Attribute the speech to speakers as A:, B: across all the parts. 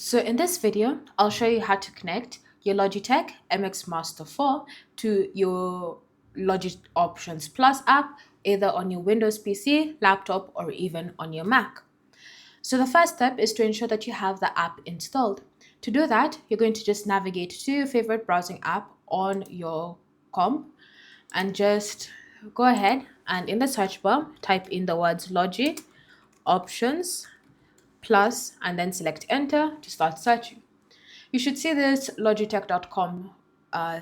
A: So in this video, I'll show you how to connect your Logitech MX Master 4 to your Logi Options Plus app, either on your Windows PC, laptop, or even on your Mac. So the first step is to ensure that you have the app installed. To do that, you're going to just navigate to your favorite browsing app on your comp and just go ahead and in the search bar, type in the words Logi Options Plus and then select enter to start searching. You should see this logitech.com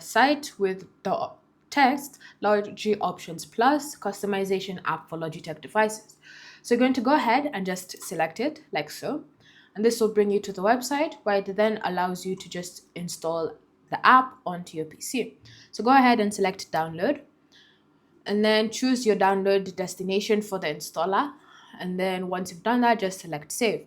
A: site with the text Logi Options Plus customization app for Logitech devices. So you're going to go ahead and just select it like so. And this will bring you to the website where it then allows you to just install the app onto your PC. So go ahead and select download and then choose your download destination for the installer. And then once you've done that, just select save.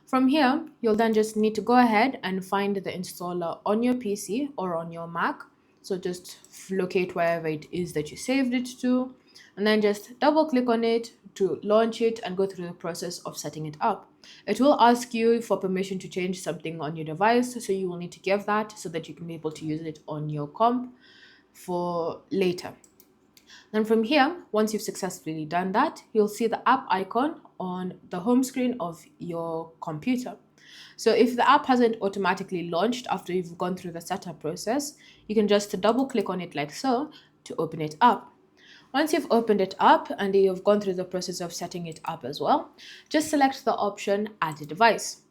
A: From here, you'll then just need to go ahead and find the installer on your PC or on your Mac. So just locate wherever it is that you saved it to, and then just double click on it to launch it and go through the process of setting it up. It will ask you for permission to change something on your device, so you will need to give that so that you can be able to use it on your comp for later. Then from here, once you've successfully done that, you'll see the app icon on the home screen of your computer. So if the app hasn't automatically launched after you've gone through the setup process, you can just double click on it like so to open it up. Once you've opened it up and you've gone through the process of setting it up as well, just select the option Add a device.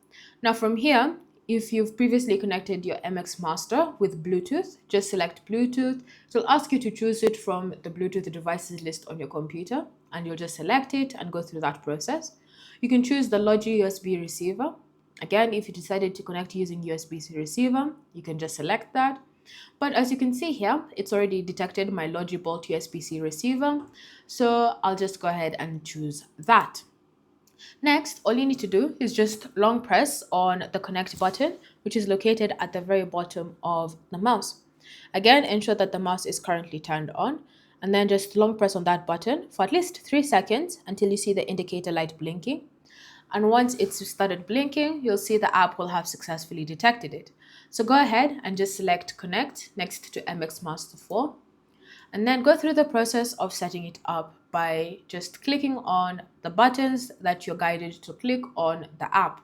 A: Now from here, if you've previously connected your MX Master with Bluetooth, just select Bluetooth. It will ask you to choose it from the Bluetooth devices list on your computer, and you'll just select it and go through that process. You can choose the Logi USB receiver. Again, if you decided to connect using USB-C receiver, you can just select that. But as you can see here, it's already detected my Logi Bolt USB-C receiver, so I'll just go ahead and choose that. Next, all you need to do is just long press on the connect button, which is located at the very bottom of the mouse. Again, ensure that the mouse is currently turned on, and then just long press on that button for at least 3 seconds until you see the indicator light blinking. And once it's started blinking, you'll see the app will have successfully detected it. So go ahead and just select connect next to MX Master 4. And then go through the process of setting it up by just clicking on the buttons that you're guided to click on the app.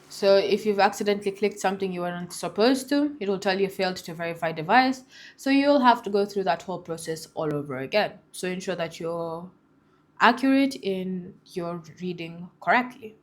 A: So if you've accidentally clicked something you weren't supposed to, it will tell you failed to verify device. So you'll have to go through that whole process all over again. So ensure that you're accurate in your reading correctly.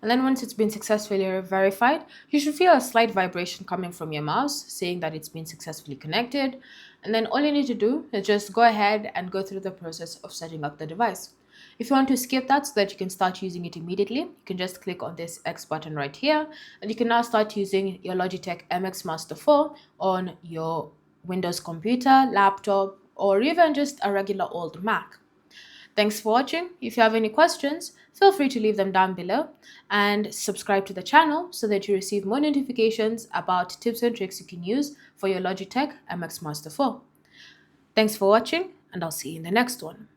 A: And then once it's been successfully verified, you should feel a slight vibration coming from your mouse saying that it's been successfully connected. And then all you need to do is just go ahead and go through the process of setting up the device. If you want to skip that so that you can start using it immediately, you can just click on this X button right here, and you can now start using your Logitech MX Master 4 on your Windows computer, laptop, or even just a regular old Mac. Thanks for watching. If you have any questions, feel free to leave them down below and subscribe to the channel so that you receive more notifications about tips and tricks you can use for your Logitech MX Master 4. Thanks for watching, and I'll see you in the next one.